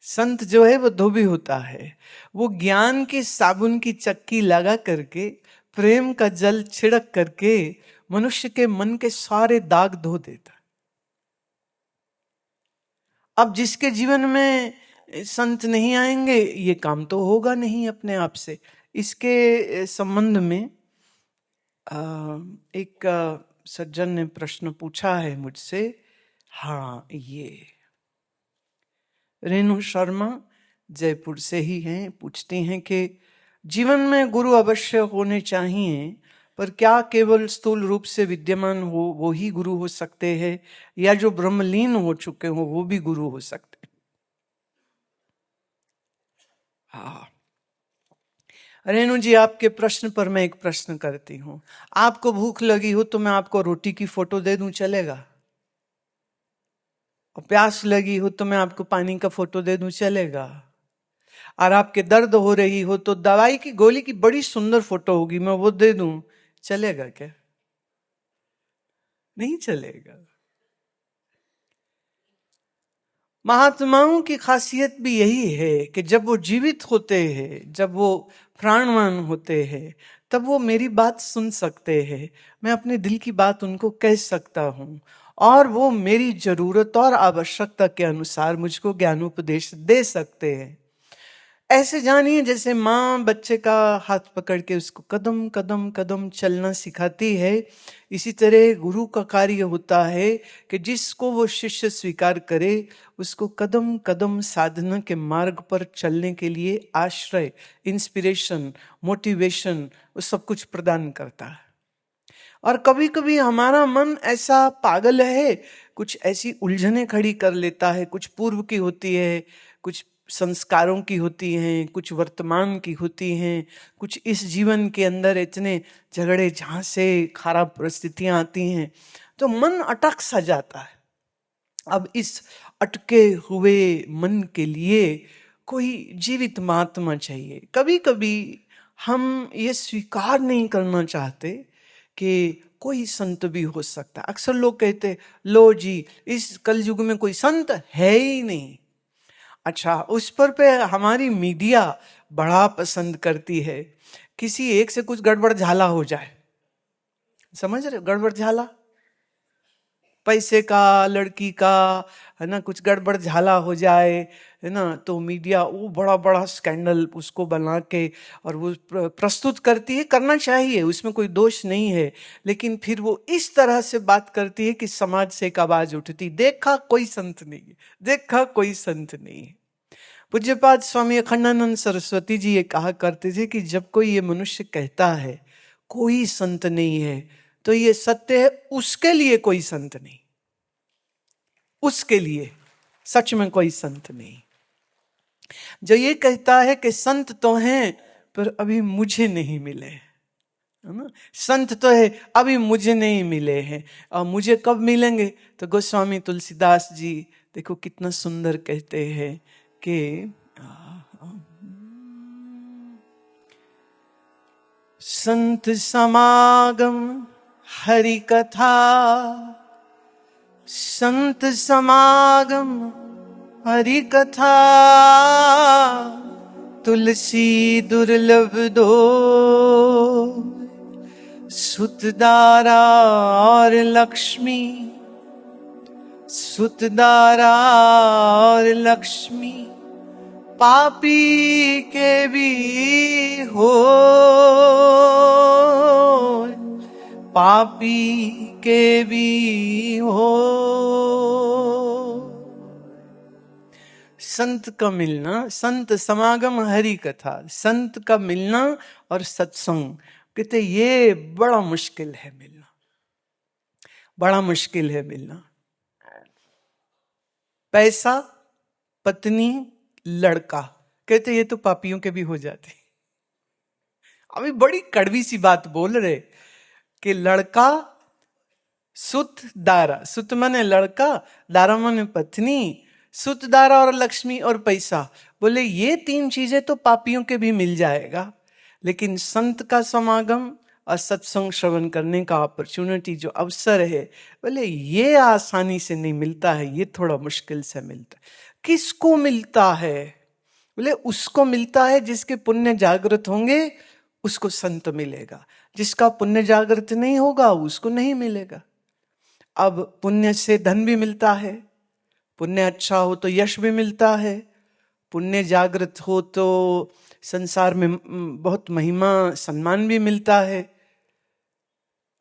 संत जो है वो धोबी होता है, वो ज्ञान की साबुन की चक्की लगा करके, प्रेम का जल छिड़क करके मनुष्य के मन के सारे दाग धो देता। अब जिसके जीवन में संत नहीं आएंगे, ये काम तो होगा नहीं अपने आप से। इसके संबंध में एक सज्जन ने प्रश्न पूछा है मुझसे। हाँ, ये रेणु शर्मा जयपुर से ही हैं, पूछती हैं कि जीवन में गुरु अवश्य होने चाहिए, पर क्या केवल स्थूल रूप से विद्यमान हो वो ही गुरु हो सकते हैं, या जो ब्रह्मलीन हो चुके हो वो भी गुरु हो सकते हैं? हाँ रेणु जी, आपके प्रश्न पर मैं एक प्रश्न करती हूं। आपको भूख लगी हो तो मैं आपको रोटी की फोटो दे दूं, चलेगा? और प्यास लगी हो तो मैं आपको पानी का फोटो दे दूं, चलेगा? और आपके दर्द हो रही हो तो दवाई की गोली की बड़ी सुंदर फोटो होगी, मैं वो दे दूं, चलेगा क्या? नहीं चलेगा। महात्माओं की खासियत भी यही है कि जब वो जीवित होते हैं, जब वो प्राणवान होते हैं, तब वो मेरी बात सुन सकते हैं, मैं अपने दिल की बात उनको कह सकता हूं, और वो मेरी जरूरत और आवश्यकता के अनुसार मुझको ज्ञानोपदेश दे सकते हैं। ऐसे जानिए जैसे माँ बच्चे का हाथ पकड़ के उसको कदम कदम कदम चलना सिखाती है, इसी तरह गुरु का कार्य होता है कि जिसको वो शिष्य स्वीकार करे उसको कदम कदम साधना के मार्ग पर चलने के लिए आश्रय, इंस्पिरेशन, मोटिवेशन, वो सब कुछ प्रदान करता है। और कभी कभी हमारा मन ऐसा पागल है, कुछ ऐसी उलझने खड़ी कर लेता है, कुछ पूर्व की होती है, कुछ संस्कारों की होती हैं, कुछ वर्तमान की होती हैं, कुछ इस जीवन के अंदर इतने झगड़े झांसे खराब परिस्थितियां आती हैं, तो मन अटक सा जाता है। अब इस अटके हुए मन के लिए कोई जीवित महात्मा चाहिए। कभी कभी हम ये स्वीकार नहीं करना चाहते कि कोई संत भी हो सकता है। अक्सर लोग कहते लो जी, इस कलयुग में कोई संत है ही नहीं। अच्छा, उस पर पे हमारी मीडिया बड़ा पसंद करती है किसी एक से कुछ गड़बड़ झाला हो जाए, समझ रहे हो? गड़बड़ झाला, पैसे का, लड़की का, है ना, कुछ गड़बड़ झाला हो जाए, है ना, तो मीडिया वो बड़ा बड़ा स्कैंडल उसको बना के और वो प्रस्तुत करती है। करना चाहिए, उसमें कोई दोष नहीं है, लेकिन फिर वो इस तरह से बात करती है कि समाज से एक आवाज उठती, देखा कोई संत नहीं है, देखा कोई संत नहीं है। पूज्यपाद स्वामी अखंडानंद सरस्वती जी ये कहा करते थे कि जब कोई ये मनुष्य कहता है कोई संत नहीं है, तो ये सत्य है, उसके लिए कोई संत नहीं, उसके लिए सच में कोई संत नहीं। जो ये कहता है कि संत तो हैं पर अभी मुझे नहीं मिले, है ना, संत तो है अभी मुझे नहीं मिले हैं, और मुझे कब मिलेंगे? तो गोस्वामी तुलसीदास जी देखो कितना सुंदर कहते हैं कि संत समागम हरि कथा, संत समागम हरि कथा, तुलसी दुर्लभ दो सुतदारा और लक्ष्मी, सुतदारा और लक्ष्मी, पापी के भी हो, पापी के भी हो। संत का मिलना, संत समागम हरि कथा, संत का मिलना और सत्संग, कहते ये बड़ा मुश्किल है मिलना, बड़ा मुश्किल है मिलना। पैसा, पत्नी, लड़का, कहते ये तो पापियों के भी हो जाते। अभी बड़ी कड़वी सी बात बोल रहे कि लड़का, सुत दारा, सुत माने लड़का, दारा माने पत्नी, सुत दारा और लक्ष्मी और पैसा, बोले ये तीन चीजें तो पापियों के भी मिल जाएगा, लेकिन संत का समागम और सत्संग श्रवण करने का अपॉर्चुनिटी, जो अवसर है, बोले ये आसानी से नहीं मिलता है, ये थोड़ा मुश्किल से मिलता है। किसको मिलता है? बोले उसको मिलता है जिसके पुण्य जागृत होंगे, उसको संत मिलेगा। जिसका पुण्य जागृत नहीं होगा उसको नहीं मिलेगा। अब पुण्य से धन भी मिलता है, पुण्य अच्छा हो तो यश भी मिलता है, पुण्य जागृत हो तो संसार में बहुत महिमा सम्मान भी मिलता है।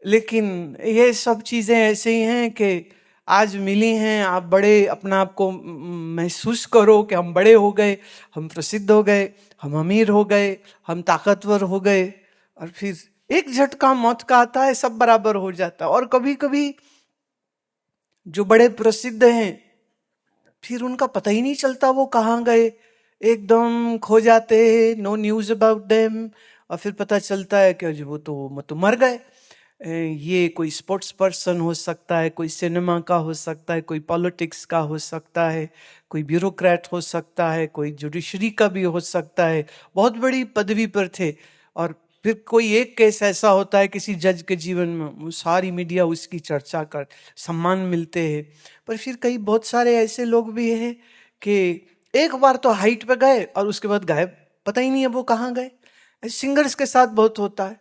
लेकिन ये सब चीजें ऐसे ही हैं कि आज मिली हैं, आप बड़े अपना आप को महसूस करो कि हम बड़े हो गए, हम प्रसिद्ध हो गए, हम अमीर हो गए, हम ताकतवर हो गए, और फिर एक झटका मौत का आता है, सब बराबर हो जाता है। और कभी कभी जो बड़े प्रसिद्ध हैं फिर उनका पता ही नहीं चलता वो कहाँ गए, एकदम खो जाते हैं, नो न्यूज अबाउट देम। और फिर पता चलता है कि वो तो मर गए। ये कोई स्पोर्ट्स पर्सन हो सकता है, कोई सिनेमा का हो सकता है, कोई पॉलिटिक्स का हो सकता है, कोई ब्यूरोक्रेट हो सकता है, कोई जुडिशरी का भी हो सकता है, बहुत बड़ी पदवी पर थे। और फिर कोई एक केस ऐसा होता है किसी जज के जीवन में, सारी मीडिया उसकी चर्चा कर, सम्मान मिलते हैं। पर फिर कई बहुत सारे ऐसे लोग भी हैं कि एक बार तो हाइट पे गए और उसके बाद गायब, पता ही नहीं है वो कहाँ गए। सिंगर्स के साथ बहुत होता है,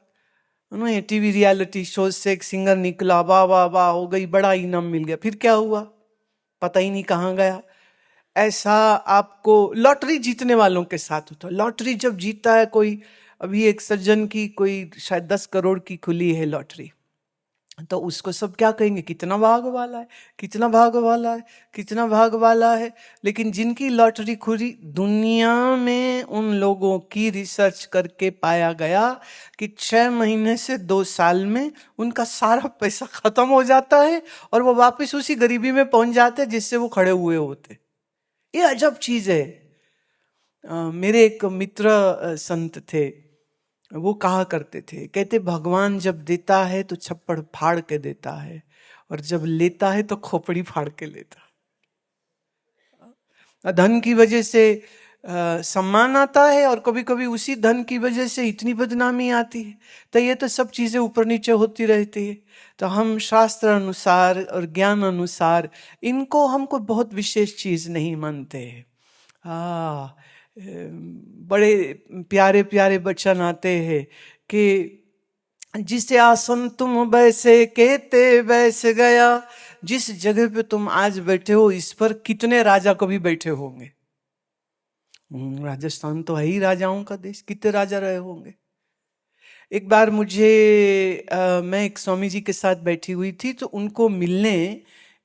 उन्हें टीवी रियलिटी शो से एक सिंगर निकला, वाह वाह वाह हो गई, बड़ा इनाम मिल गया, फिर क्या हुआ पता ही नहीं कहाँ गया। ऐसा आपको लॉटरी जीतने वालों के साथ होता है। लॉटरी जब जीतता है कोई, अभी एक सज्जन की कोई शायद 10 करोड़ की खुली है लॉटरी, तो उसको सब क्या कहेंगे, कितना भाग वाला है, कितना भाग वाला है, कितना भाग वाला है। लेकिन जिनकी लॉटरी खुली, दुनिया में उन लोगों की रिसर्च करके पाया गया कि 6 महीने से 2 साल में उनका सारा पैसा खत्म हो जाता है और वो वापस उसी गरीबी में पहुंच जाते हैं जिससे वो खड़े हुए होते। ये अजब चीज है। मेरे एक मित्र संत थे, वो कहा करते थे, कहते भगवान जब देता है तो छप्पड़ फाड़ के देता है, और जब लेता है तो खोपड़ी फाड़ के लेता है। धन की वजह से सम्मान आता है, और कभी कभी उसी धन की वजह से इतनी बदनामी आती है। तो ये तो सब चीजें ऊपर नीचे होती रहती है। तो हम शास्त्र अनुसार और ज्ञान अनुसार इनको हमको बहुत विशेष चीज नहीं मानते हैं। बड़े प्यारे प्यारे वचन आते हैं कि जिसे आसन तुम बैसे कहते बैस गया, जिस जगह पे तुम आज बैठे हो इस पर कितने राजा कभी बैठे होंगे। राजस्थान तो है ही राजाओं का देश, कितने राजा रहे होंगे। एक बार मैं एक स्वामी जी के साथ बैठी हुई थी, तो उनको मिलने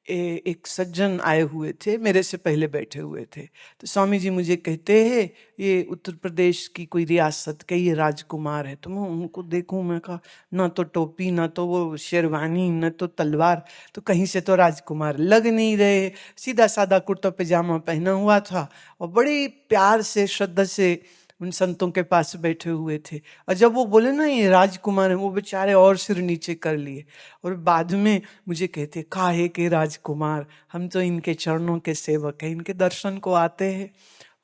एक सज्जन आए हुए थे, मेरे से पहले बैठे हुए थे। तो स्वामी जी मुझे कहते हैं ये उत्तर प्रदेश की कोई रियासत के ये राजकुमार है। तो मैं उनको देखूं, मैं कहा ना तो टोपी, ना तो वो शेरवानी, ना तो तलवार, तो कहीं से तो राजकुमार लग नहीं रहे। सीधा सादा कुर्ता पैजामा पहना हुआ था और बड़ी प्यार से श्रद्धा से उन संतों के पास बैठे हुए थे। और जब वो बोले ना ये राजकुमार है, वो बेचारे और सिर नीचे कर लिए, और बाद में मुझे कहते काहे के राजकुमार, हम तो इनके चरणों के सेवक हैं, इनके दर्शन को आते हैं।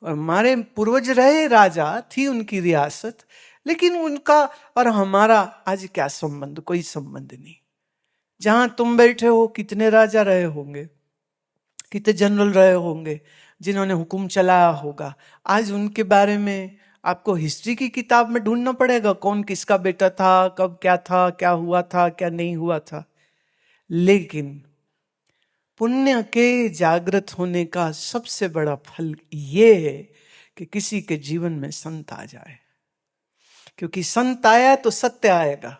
और हमारे पूर्वज रहे राजा, थी उनकी रियासत, लेकिन उनका और हमारा आज क्या संबंध, कोई संबंध नहीं। जहां तुम बैठे हो कितने राजा रहे होंगे, कितने जनरल रहे होंगे जिन्होंने हुक्म चलाया होगा। आज उनके बारे में आपको हिस्ट्री की किताब में ढूंढना पड़ेगा, कौन किसका बेटा था, कब क्या था, क्या हुआ था, क्या नहीं हुआ था। लेकिन पुण्य के जागृत होने का सबसे बड़ा फल ये है कि किसी के जीवन में संत आ जाए। क्योंकि संत आया तो सत्य आएगा,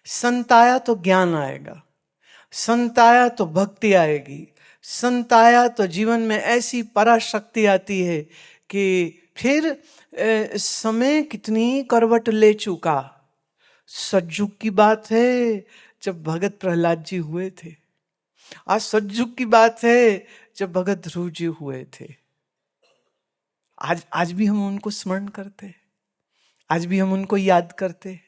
संत आया तो ज्ञान आएगा, संत आया तो भक्ति आएगी, संत आया तो जीवन में ऐसी पराशक्ति आती है कि फिर समय कितनी करवट ले चुका। सतयुग की बात है जब भगत प्रहलाद जी हुए थे, आज सतयुग की बात है जब भगत ध्रुव जी हुए थे। आज भी हम उनको स्मरण करते, आज भी हम उनको याद करते,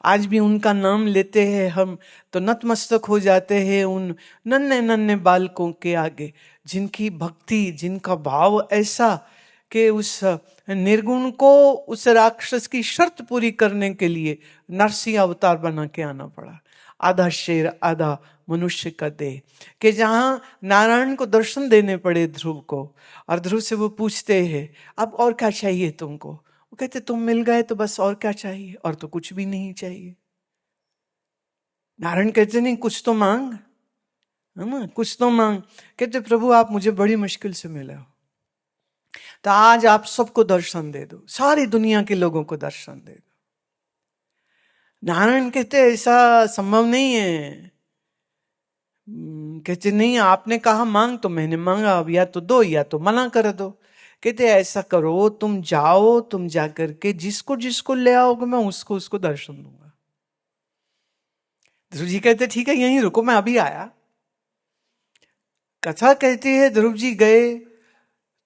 आज भी उनका नाम लेते हैं हम तो नतमस्तक हो जाते हैं उन नन्हे नन्हे बालकों के आगे, जिनकी भक्ति, जिनका भाव ऐसा कि उस निर्गुण को, उस राक्षस की शर्त पूरी करने के लिए नरसिंह अवतार बना के आना पड़ा। आधा शेर आधा मनुष्य का देह, कि जहां नारायण को दर्शन देने पड़े ध्रुव को, और ध्रुव से वो पूछते हैं अब और क्या चाहिए तुमको। वो कहते तुम मिल गए तो बस, और क्या चाहिए, और तो कुछ भी नहीं चाहिए। नारायण कहते नहीं कुछ तो मांग, है ना, कुछ तो मांग। कहते प्रभु आप मुझे बड़ी मुश्किल से मिले हो, तो आज आप सबको दर्शन दे दो, सारी दुनिया के लोगों को दर्शन दे दो। नारायण कहते ऐसा संभव नहीं है। कहते नहीं आपने कहा मांग तो मैंने मांगा, अब या तो दो या तो मना कर दो। कहते ऐसा करो तुम जाओ, तुम जाकर के जिसको जिसको ले आओगे मैं उसको उसको दर्शन दूंगा। ध्रुव जी कहते ठीक है यहीं रुको मैं अभी आया। कथा कहती है ध्रुव जी गए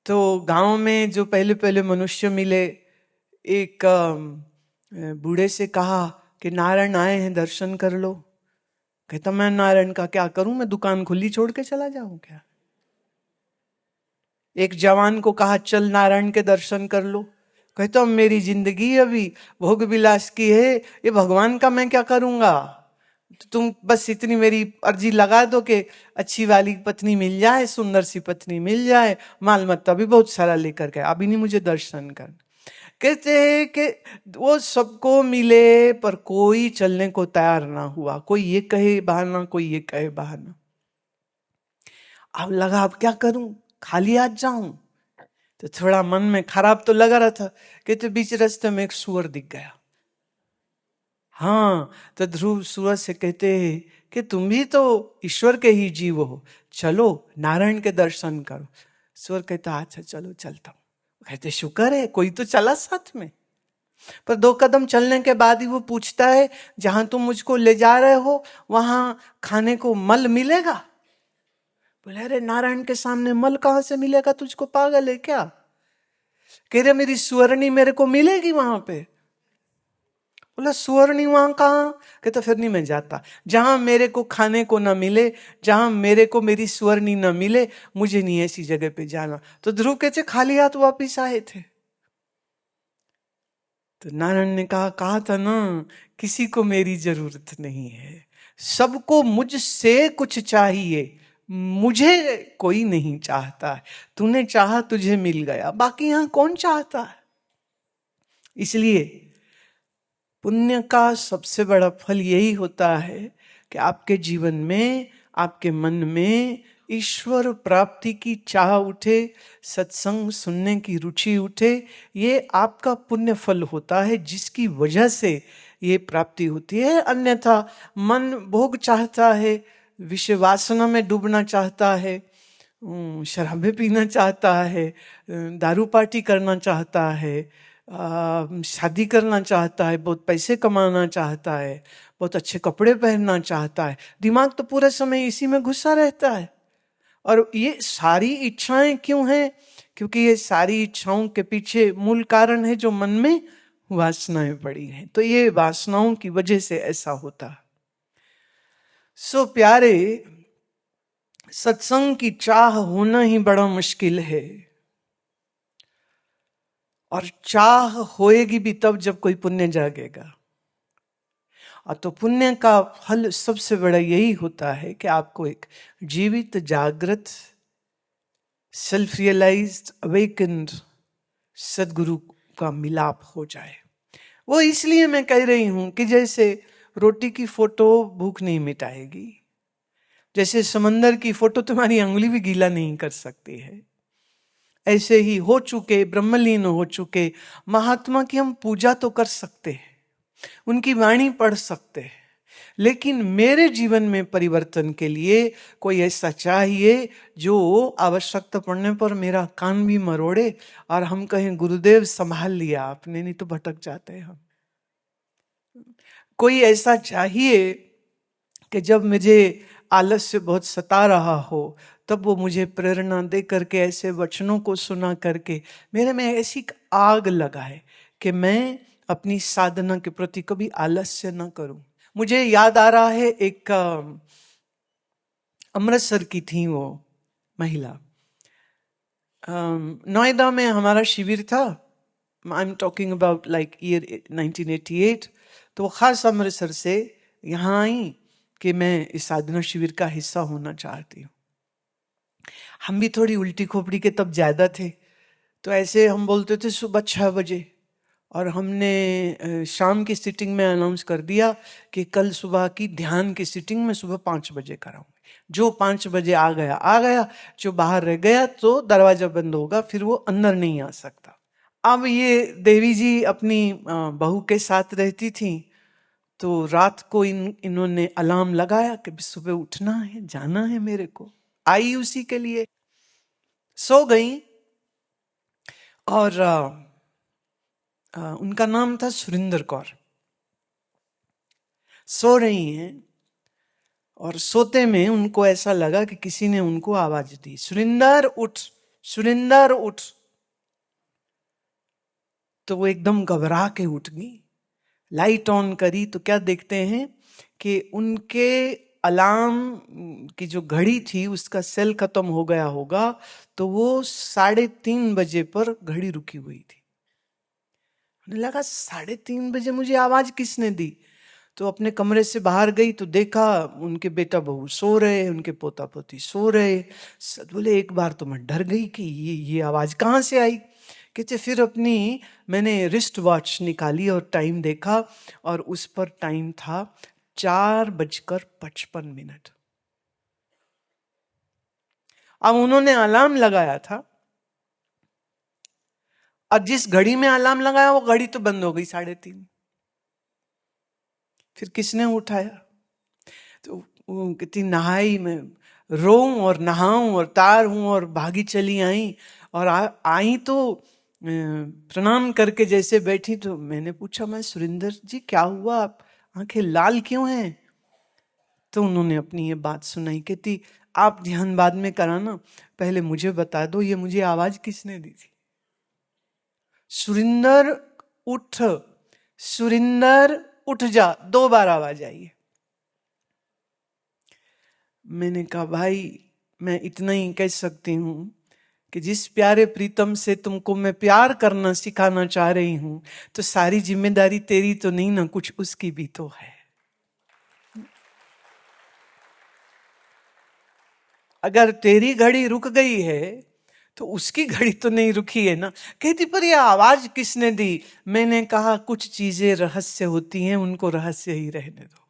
तो गांव में जो पहले पहले मनुष्य मिले, एक बूढ़े से कहा कि नारायण आए हैं दर्शन कर लो। कहता मैं नारायण का क्या करूं, मैं दुकान खुली छोड़ के चला जाऊं क्या। एक जवान को कहा चल नारायण के दर्शन कर लो। कहता मेरी जिंदगी अभी भोग विलास की है, ये भगवान का मैं क्या करूंगा। तो तुम बस इतनी मेरी अर्जी लगा दो कि अच्छी वाली पत्नी मिल जाए, सुंदर सी पत्नी मिल जाए, माल मत्ता भी बहुत सारा लेकर के, अभी नहीं मुझे दर्शन कर। कहते हैं कि वो सबको मिले पर कोई चलने को तैयार ना हुआ। कोई ये कहे बहाना, कोई ये कहे बहाना। अब लगा अब क्या करूं, खाली हाथ जाऊं। तो थोड़ा मन में खराब तो लगा रहा था। कहते बीच रास्ते में एक सुअर दिख गया। हाँ, तो ध्रुव सुअर से कहते हैं कि तुम भी तो ईश्वर के ही जीव हो, चलो नारायण के दर्शन करो। सुअर कहता अच्छा चलो चलता हूं। कहते शुक्र है कोई तो चला साथ में। पर 2 कदम चलने के बाद ही वो पूछता है जहां तुम मुझको ले जा रहे हो वहां खाने को मल मिलेगा। बोले अरे नारायण के सामने मल कहां से मिलेगा, तुझको पागल है क्या। कह रहे मेरी सुवर्णी मेरे को मिलेगी वहां पे। बोला सुवर्णी वहां कहां। कहता फिर नहीं मैं जाता, जहां मेरे को खाने को ना मिले, जहां मेरे को मेरी सुवर्णी ना मिले, मुझे नहीं ऐसी जगह पे जाना। तो ध्रुव कहते खाली हाथ वापिस आए थे। तो नारायण ने कहा था ना किसी को मेरी जरूरत नहीं है, सबको मुझसे कुछ चाहिए, मुझे कोई नहीं चाहता है। तूने चाहा तुझे मिल गया, बाकी यहां कौन चाहता है। इसलिए पुण्य का सबसे बड़ा फल यही होता है कि आपके जीवन में, आपके मन में ईश्वर प्राप्ति की चाह उठे, सत्संग सुनने की रुचि उठे। ये आपका पुण्य फल होता है जिसकी वजह से ये प्राप्ति होती है। अन्यथा मन भोग चाहता है, विषय वासना में डूबना चाहता है, शराबे पीना चाहता है, दारू पार्टी करना चाहता है, शादी करना चाहता है, बहुत पैसे कमाना चाहता है, बहुत अच्छे कपड़े पहनना चाहता है। दिमाग तो पूरे समय इसी में घुसा रहता है। और ये सारी इच्छाएं क्यों हैं? क्योंकि ये सारी इच्छाओं के पीछे मूल कारण है जो मन में वासनाएं पड़ी हैं। तो ये वासनाओं की वजह से ऐसा होता है। सो प्यारे, सत्संग की चाह होना ही बड़ा मुश्किल है, और चाह होएगी भी तब जब कोई पुण्य जागेगा। और तो पुण्य का फल सबसे बड़ा यही होता है कि आपको एक जीवित जागृत सेल्फ रियलाइज्ड अवेकन्ड सदगुरु का मिलाप हो जाए। वो इसलिए मैं कह रही हूं कि जैसे रोटी की फोटो भूख नहीं मिटाएगी, जैसे समंदर की फोटो तुम्हारी अंगुली भी गीला नहीं कर सकती है, ऐसे ही हो चुके ब्रह्मलीन हो चुके महात्मा की हम पूजा तो कर सकते हैं, उनकी वाणी पढ़ सकते हैं, लेकिन मेरे जीवन में परिवर्तन के लिए कोई ऐसा चाहिए जो आवश्यकता पड़ने पर मेरा कान भी मरोड़े और हम कहें गुरुदेव संभाल लिया आपने, नहीं तो भटक जाते हैं हम। कोई ऐसा चाहिए कि जब मुझे आलस्य बहुत सता रहा हो तब वो मुझे प्रेरणा दे करके ऐसे वचनों को सुना करके मेरे में ऐसी आग लगाए कि मैं अपनी साधना के प्रति कभी आलस्य न करूं। मुझे याद आ रहा है एक अमृतसर की थी वो महिला, नोएडा में हमारा शिविर था। I am talking about like year 1988। तो वो खास अमृतसर से यहाँ आई कि मैं इस साधना शिविर का हिस्सा होना चाहती हूँ। हम भी थोड़ी उल्टी खोपड़ी के तब ज्यादा थे, तो ऐसे हम बोलते थे सुबह 6 बजे, और हमने शाम की सिटिंग में अनाउंस कर दिया कि कल सुबह की ध्यान की सिटिंग में सुबह 5 बजे कराऊंगी। जो 5 बजे आ गया आ गया, जो बाहर रह गया तो दरवाजा बंद होगा, फिर वो अंदर नहीं आ सकता। अब ये देवी जी अपनी बहू के साथ रहती थी, तो रात को इन्होंने अलार्म लगाया कि सुबह उठना है, जाना है मेरे को। आई उसी के लिए, सो गई। और उनका नाम था सुरिंदर कौर। सो रही हैं और सोते में उनको ऐसा लगा कि किसी ने उनको आवाज दी, सुरिंदर उठ, सुरिंदर उठ। तो वो एकदम घबरा के उठ गई, लाइट ऑन करी तो क्या देखते हैं कि उनके अलार्म की जो घड़ी थी उसका सेल खत्म हो गया होगा, तो वो 3:30 बजे पर घड़ी रुकी हुई थी। उन्हें लगा 3:30 बजे मुझे आवाज किसने दी। तो अपने कमरे से बाहर गई तो देखा उनके बेटा बहू सो रहे, उनके पोता पोती सो रहे। बोले एक बार तो मैं डर गई कि ये आवाज कहाँ से आई। कहते फिर मैंने रिस्ट वॉच निकाली और टाइम देखा, और उस पर टाइम था 4:55। अब उन्होंने अलार्म लगाया था, और जिस घड़ी में अलार्म लगाया वो घड़ी तो बंद हो गई 3:30। फिर किसने उठाया। तो वो कितनी नहाई, मैं रोऊं और नहाऊं और तार हूं और भागी चली आई। और आई तो प्रणाम करके जैसे बैठी, तो मैंने पूछा, मैं सुरिंदर जी क्या हुआ, आप आंखें लाल क्यों हैं। तो उन्होंने अपनी ये बात सुनाई। कहती आप ध्यान बाद में कराना, पहले मुझे बता दो ये मुझे आवाज किसने दी थी। सुरिंदर उठ, सुरिंदर उठ जा, 2 बार आवाज आई है। मैंने कहा भाई मैं इतना ही कह सकती हूं कि जिस प्यारे प्रीतम से तुमको मैं प्यार करना सिखाना चाह रही हूं, तो सारी जिम्मेदारी तेरी तो नहीं ना, कुछ उसकी भी तो है। अगर तेरी घड़ी रुक गई है तो उसकी घड़ी तो नहीं रुकी है ना। कहती पर ये आवाज किसने दी। मैंने कहा कुछ चीजें रहस्य होती हैं, उनको रहस्य ही रहने दो,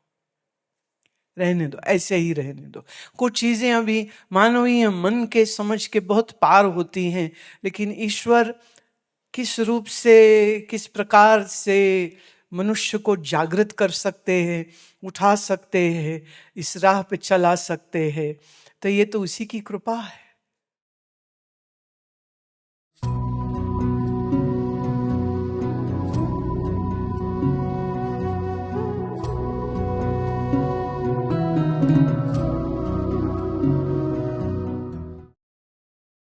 रहने दो, ऐसे ही रहने दो। कुछ चीजें अभी मानवीय मन के समझ के बहुत पार होती हैं, लेकिन ईश्वर किस रूप से, किस प्रकार से मनुष्य को जागृत कर सकते हैं, उठा सकते हैं, इस राह पे चला सकते हैं, तो ये तो उसी की कृपा है।